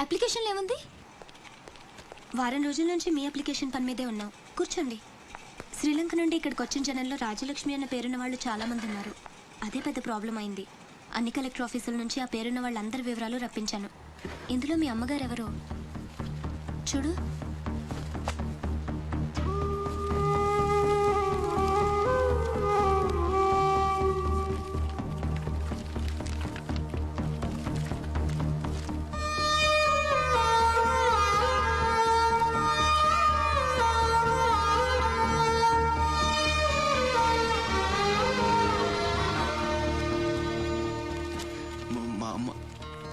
అప్లికేషన్లో ఏముంది? వారం రోజుల నుంచి మీ అప్లికేషన్ పని మీదే ఉన్నాం. కూర్చోండి. శ్రీలంక నుండి ఇక్కడికి వచ్చిన జనంలో రాజలక్ష్మి అన్న పేరున్న వాళ్ళు చాలామంది ఉన్నారు. అదే పెద్ద ప్రాబ్లం అయింది. అన్ని కలెక్టర్ ఆఫీసుల నుంచి ఆ పేరున్న వాళ్ళందరి వివరాలు రప్పించాను. ఇందులో మీ అమ్మగారు ఎవరో చూడు.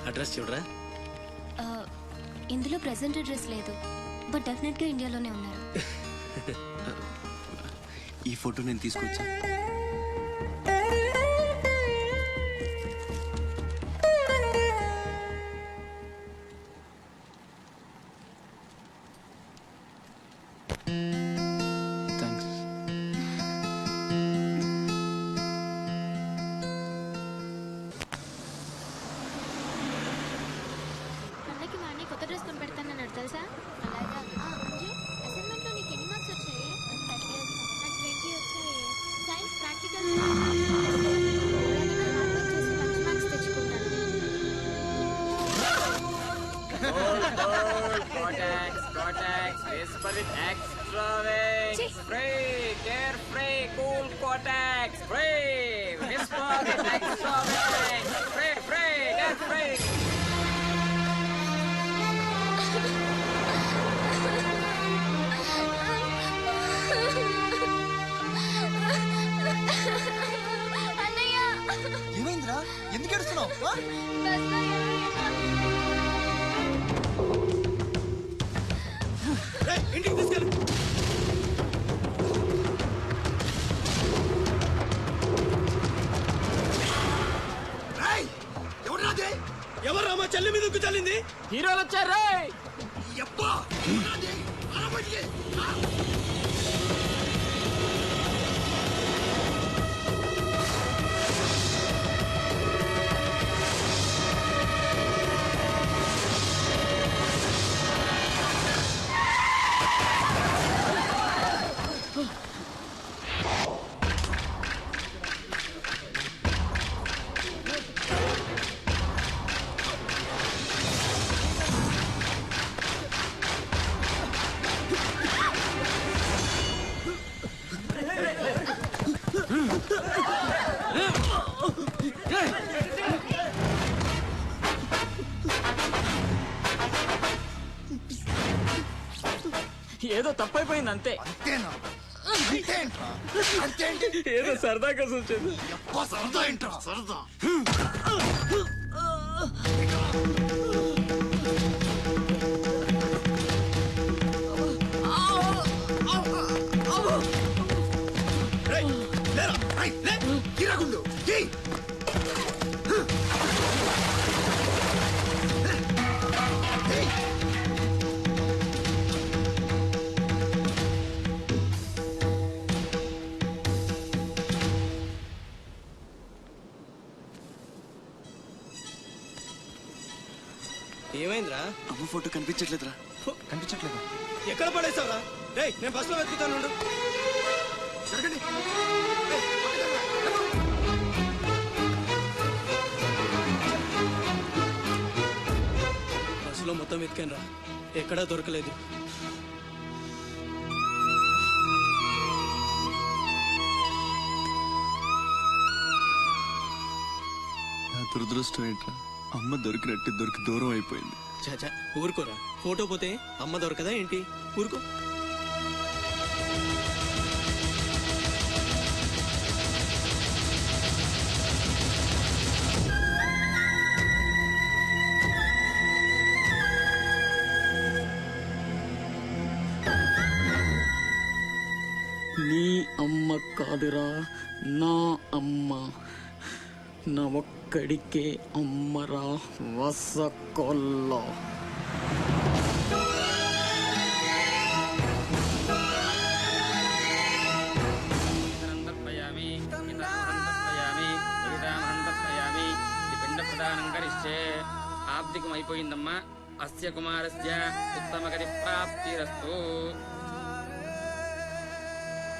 అడ్రస్ చూడరా. ఇందులో ప్రెసెంట్ అడ్రస్ లేదు, బట్ డెఫినెట్గా ఇండియాలోనే ఉన్నారు. ఈ ఫోటో నేను తీసుకొచ్చా. ఏమైందిరా? ఎందుకు ఏడుస్తున్నావు? ఇంటికి తీసుకెళ్ళు. ఎవరు మా చెల్లి మీద ఉక్కు చల్లింది? హీరోలు వచ్చారు. ఏదో తప్పైపోయింది అంతే. అంతేనా? ఏదో సరదా కోసం వచ్చేది. సరదా ఏంట్రా సరదా? ఏమైందిరా? అమ్మ ఫోటో కనిపించట్లేదురా. కనిపించట్లేదు. ఎక్కడ పడేసావురా? రేయ్, నేను బస్సులో వెతుకుతాను. బస్సులో మొత్తం వెతికాను రా, ఎక్కడా దొరకలేదు. నా దురదృష్టం ఏంట్రా, అమ్మ దొరికి దూరం అయిపోయింది. చాచా ఊరుకోరా, ఫోటో పోతే అమ్మ దొరకదా ఏంటి? ఊరుకో. నీ అమ్మ కాదురా, నా అమ్మ. నా ఒక్కడికే అమ్మరా వసకొల్ల. శాబ్దికం అయిపోయిందమ్మా. అస్య కుమారస్య ఉత్తమగతి ప్రాప్తిరస్తు.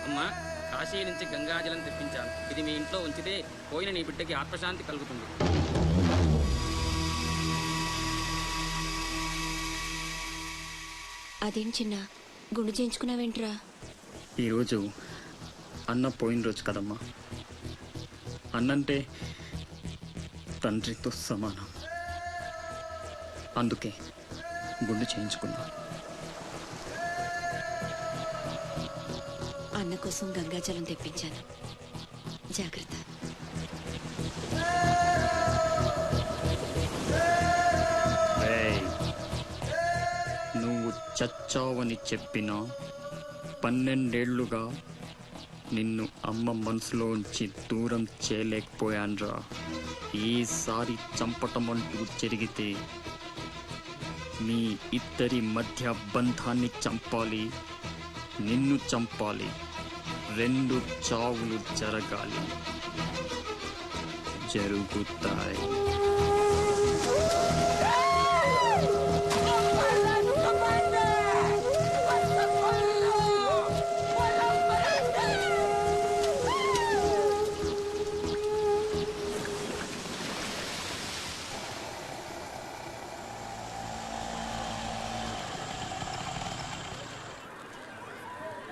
అమ్మా, కాశీ నుంచి గంగాజలం తెప్పించాను. ఇది మీ ఇంట్లో ఉంచితే పోయిన నీ బిడ్డకి ఆత్మశాంతి కలుగుతుంది. అదేం చిన్న గుండు చేయించుకున్నావేంట్రా? ఈరోజు అన్న పోయిన రోజు కదమ్మా. అన్నంటే తండ్రితో సమానం. అందుకే గుండు చేయించుకున్నా. అన్న కోసం గంగాజలం తెప్పించాను, జాగ్రత్త. ఏయ్, నువ్వు చచ్చావని చెప్పినా 12 ఏళ్లుగా నిన్ను అమ్మ మనసులోంచి దూరం చేయలేకపోయాన్రా. ఈసారి చంపటం అంటూ జరిగితే మీ ఇద్దరి మధ్య బంధాన్ని చంపాలి, నిన్ను చంపాలి. 2 చావులు జరగాలి. జరుగుతాయి.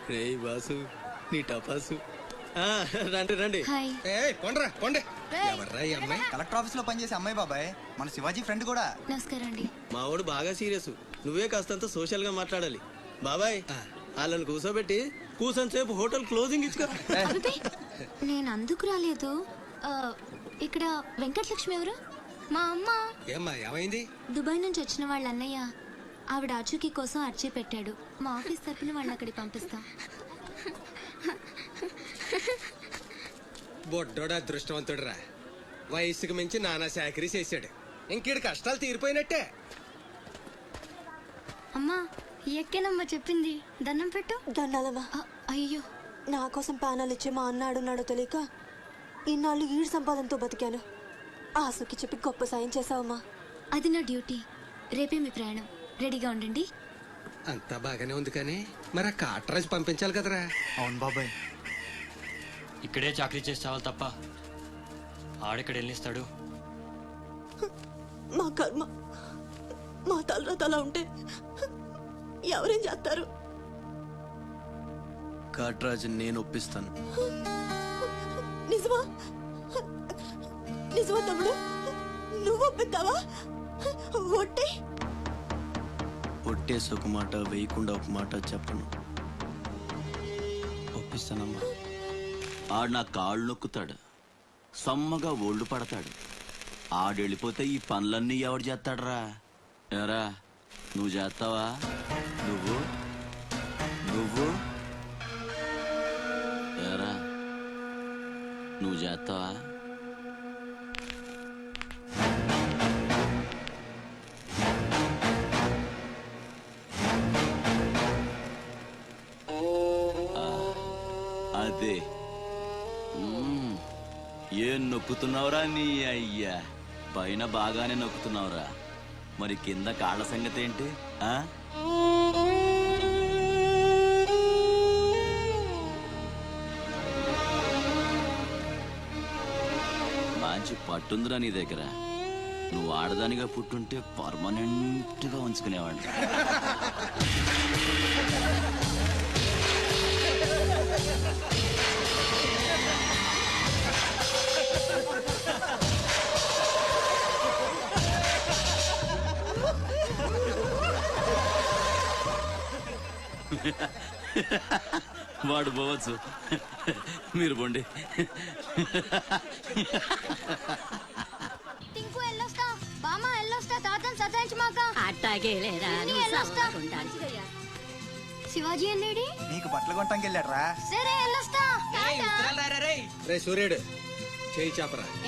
రే బాసు, నీ టపాసు. రండి రండి. హాయ్. కొండ్రా కొండే. ఎవర్రా ఈ అమ్మాయి? కలెక్టర్ ఆఫీస్ లో పనిచేసే అమ్మాయి బాబాయ్, మన శివాజీ ఫ్రెండ్ కూడా. నమస్కారం అండి. మావాడు బాగా సీరియస్. నువ్వే కాస్తంత సోషల్ గా మాట్లాడాలి. బాబాయ్, వాళ్ళని కూర్చోబెట్టి కూర్చొని సేపు హోటల్ క్లోజింగ్ ఇచ్చుకో. అబ్బే, నేను అందుకు రాలేదు. ఇక్కడ వెంకటలక్ష్మి ఎవరు? మా అమ్మ. ఏమ్మా ఏమైంది? దుబాయ్ నుంచి వచ్చిన వాళ్ళ అన్నయ్య ఆవిడ ఆచూకీ కోసం అర్చీ పెట్టాడు. మా ఆఫీస్ తరపున వాళ్ళని అక్కడికి పంపిస్తాం. బొడ్డోడు అదృష్టవంతుడురా. వయసుకు మించి నానా చాకరీ చేశాడు. ఇంకేడు కష్టాలు తీరిపోయినట్టే. అమ్మా, ఎక్కేనమ్మా చెప్పింది. దండం పెట్టు. దండాలమ్మా. అయ్యో, నా కోసం ప్రాణాలు ఇచ్చే మా అన్న ఆడున్నాడో తెలియక ఇన్నాళ్ళు ఈడు సంపాదనతో బతికాను. ఆసుకి చెప్పి గొప్ప సాయం చేసావమ్మా. అది నా డ్యూటీ. రేపే మీ ప్రయాణం. రెడీగా ఉండండి. అంతా బాగానే ఉంది కానీ మరి ఆ కాటరాజు పంపించాలి కదరా. అవును బాబాయ్. ఇక్కడే చాకరీ చేసి చావాలి తప్ప ఆడెక్కడ వెళ్ళిస్తాడు. మా కర్మ, మా తలరాత అలా ఉంటే ఎవరేం చేస్తారు? కాట్రాజు నేను ఒప్పిస్తాను. నిజమా? నిజమా తమ్ముడు? నువ్వు ఒప్పిస్తావా? ఒట్టే ఒట్టేసి ఒక మాట, వేయకుండా ఒక మాట చెప్పను. ఒప్పిస్తానమ్మా. ఆడు నా కాళ్ళు నొక్కుతాడు, సమ్మగా ఒళ్ళు పడతాడు. ఆడెళ్ళిపోతే ఈ పనులన్నీ ఎవడు చేస్తాడరా? ఎరా, నువ్వు చేస్తావా? నువ్వు నువ్వు ఎరా, నువ్వు చేస్తావా? అదే ఏం నొక్కుతున్నావురా నీ అయ్యా? పైన బాగానే నొక్కుతున్నావురా, మరి కింద కాళ్ళ సంగతి ఏంటి? మంచి పట్టుందిరా నీ దగ్గర. నువ్వు ఆడదానిగా పుట్టుంటే పర్మనెంట్ గా ఉంచుకునేవాడిని. వాడు పోవచ్చు, మీరు పోండి. శివాజీ అన్నేడి? నీకు బట్టలు కొనటానికి వెళ్ళాడు రా. సరే, వెళ్ళొస్తా. రే సూర్యుడు, చేయి చాపరా.